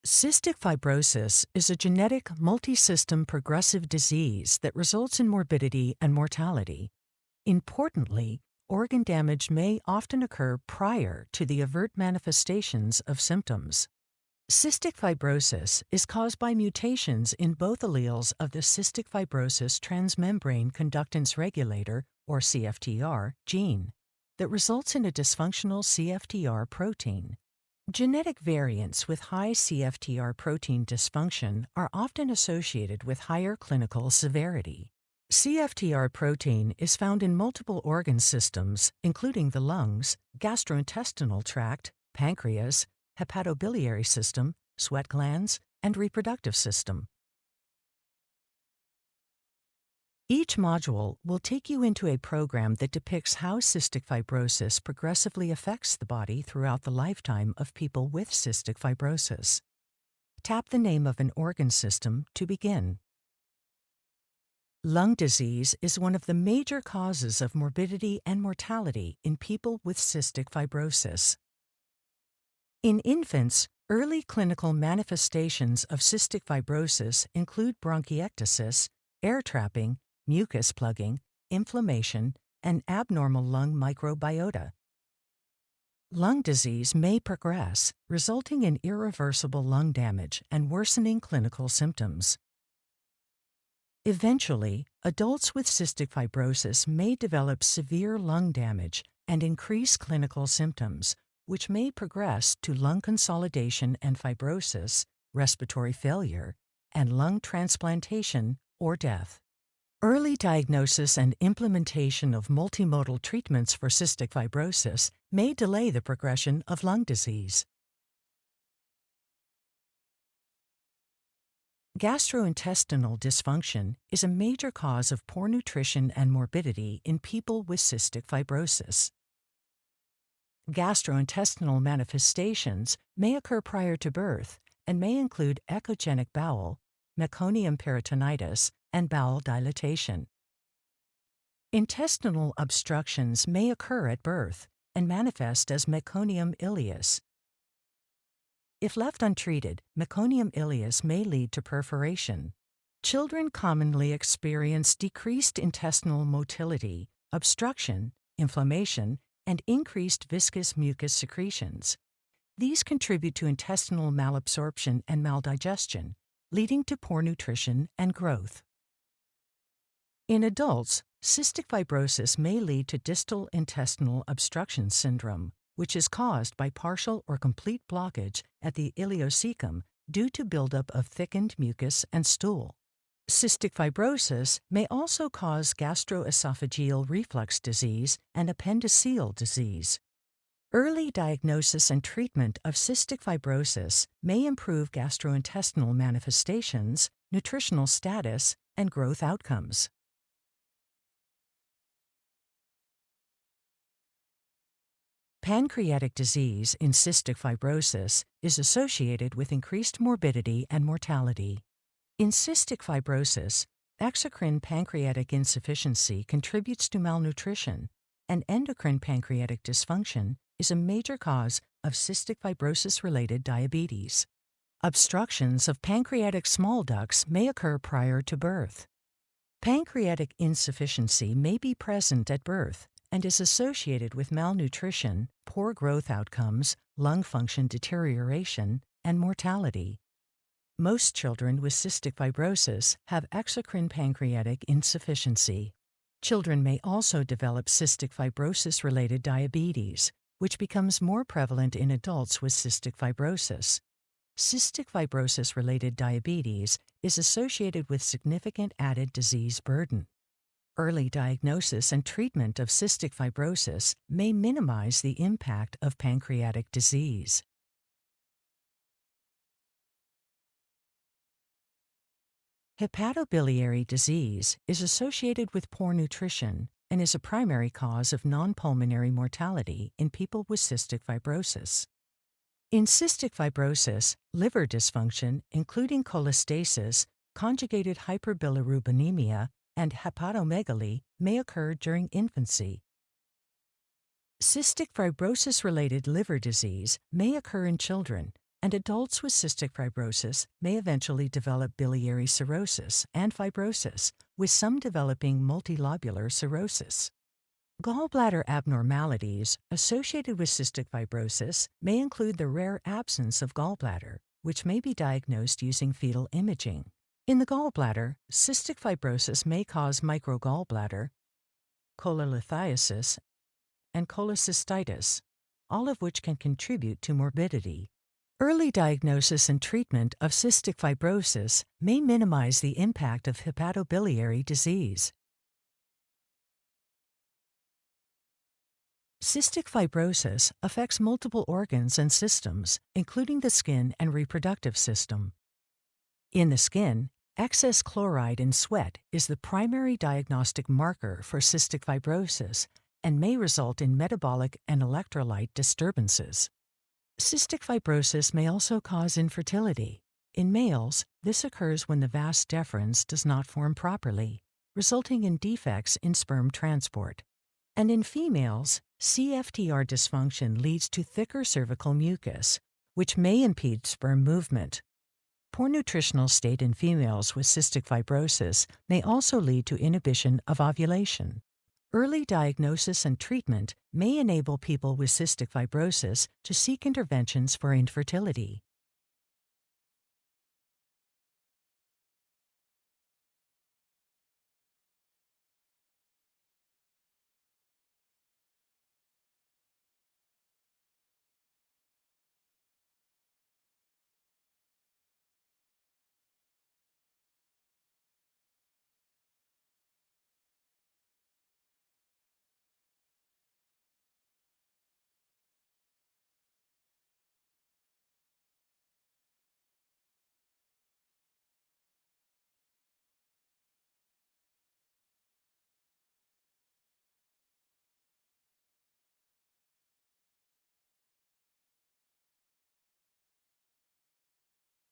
Cystic fibrosis is a genetic, multisystem progressive disease that results in morbidity and mortality. Importantly, organ damage may often occur prior to the overt manifestations of symptoms. Cystic fibrosis is caused by mutations in both alleles of the cystic fibrosis transmembrane conductance regulator, or CFTR, gene that results in a dysfunctional CFTR protein. Genetic variants with high CFTR protein dysfunction are often associated with higher clinical severity. CFTR protein is found in multiple organ systems, including the lungs, gastrointestinal tract, pancreas, hepatobiliary system, sweat glands, and reproductive system. Each module will take you into a program that depicts how cystic fibrosis progressively affects the body throughout the lifetime of people with cystic fibrosis. Tap the name of an organ system to begin. Lung disease is one of the major causes of morbidity and mortality in people with cystic fibrosis. In infants, early clinical manifestations of cystic fibrosis include bronchiectasis, air trapping, mucus plugging, inflammation, and abnormal lung microbiota. Lung disease may progress, resulting in irreversible lung damage and worsening clinical symptoms. Eventually, adults with cystic fibrosis may develop severe lung damage and increase clinical symptoms, which may progress to lung consolidation and fibrosis, respiratory failure, and lung transplantation or death. Early diagnosis and implementation of multimodal treatments for cystic fibrosis may delay the progression of lung disease. Gastrointestinal dysfunction is a major cause of poor nutrition and morbidity in people with cystic fibrosis. Gastrointestinal manifestations may occur prior to birth and may include echogenic bowel, meconium peritonitis, and bowel dilatation. Intestinal obstructions may occur at birth and manifest as meconium ileus. If left untreated, meconium ileus may lead to perforation. Children commonly experience decreased intestinal motility, obstruction, inflammation, and increased viscous mucus secretions. These contribute to intestinal malabsorption and maldigestion, leading to poor nutrition and growth. In adults, cystic fibrosis may lead to distal intestinal obstruction syndrome, which is caused by partial or complete blockage at the ileocecum due to buildup of thickened mucus and stool. Cystic fibrosis may also cause gastroesophageal reflux disease and appendiceal disease. Early diagnosis and treatment of cystic fibrosis may improve gastrointestinal manifestations, nutritional status, and growth outcomes. Pancreatic disease in cystic fibrosis is associated with increased morbidity and mortality. In cystic fibrosis, exocrine pancreatic insufficiency contributes to malnutrition, and endocrine pancreatic dysfunction is a major cause of cystic fibrosis-related diabetes. Obstructions of pancreatic small ducts may occur prior to birth. Pancreatic insufficiency may be present at birth and is associated with malnutrition, poor growth outcomes, lung function deterioration, and mortality. Most children with cystic fibrosis have exocrine pancreatic insufficiency. Children may also develop cystic fibrosis-related diabetes, which becomes more prevalent in adults with cystic fibrosis. Cystic fibrosis-related diabetes is associated with significant added disease burden. Early diagnosis and treatment of cystic fibrosis may minimize the impact of pancreatic disease. Hepatobiliary disease is associated with poor nutrition and is a primary cause of non-pulmonary mortality in people with cystic fibrosis. In cystic fibrosis, liver dysfunction, including cholestasis, conjugated hyperbilirubinemia, and hepatomegaly, may occur during infancy. Cystic fibrosis-related liver disease may occur in children, and adults with cystic fibrosis may eventually develop biliary cirrhosis and fibrosis, with some developing multilobular cirrhosis. Gallbladder abnormalities associated with cystic fibrosis may include the rare absence of gallbladder, which may be diagnosed using fetal imaging. In the gallbladder, cystic fibrosis may cause microgallbladder, cholelithiasis, and cholecystitis, all of which can contribute to morbidity. Early diagnosis and treatment of cystic fibrosis may minimize the impact of hepatobiliary disease. Cystic fibrosis affects multiple organs and systems, including the skin and reproductive system. In the skin, excess chloride in sweat is the primary diagnostic marker for cystic fibrosis and may result in metabolic and electrolyte disturbances. Cystic fibrosis may also cause infertility. In males, this occurs when the vas deferens does not form properly, resulting in defects in sperm transport. And in females, CFTR dysfunction leads to thicker cervical mucus, which may impede sperm movement. Poor nutritional state in females with cystic fibrosis may also lead to inhibition of ovulation. Early diagnosis and treatment may enable people with cystic fibrosis to seek interventions for infertility.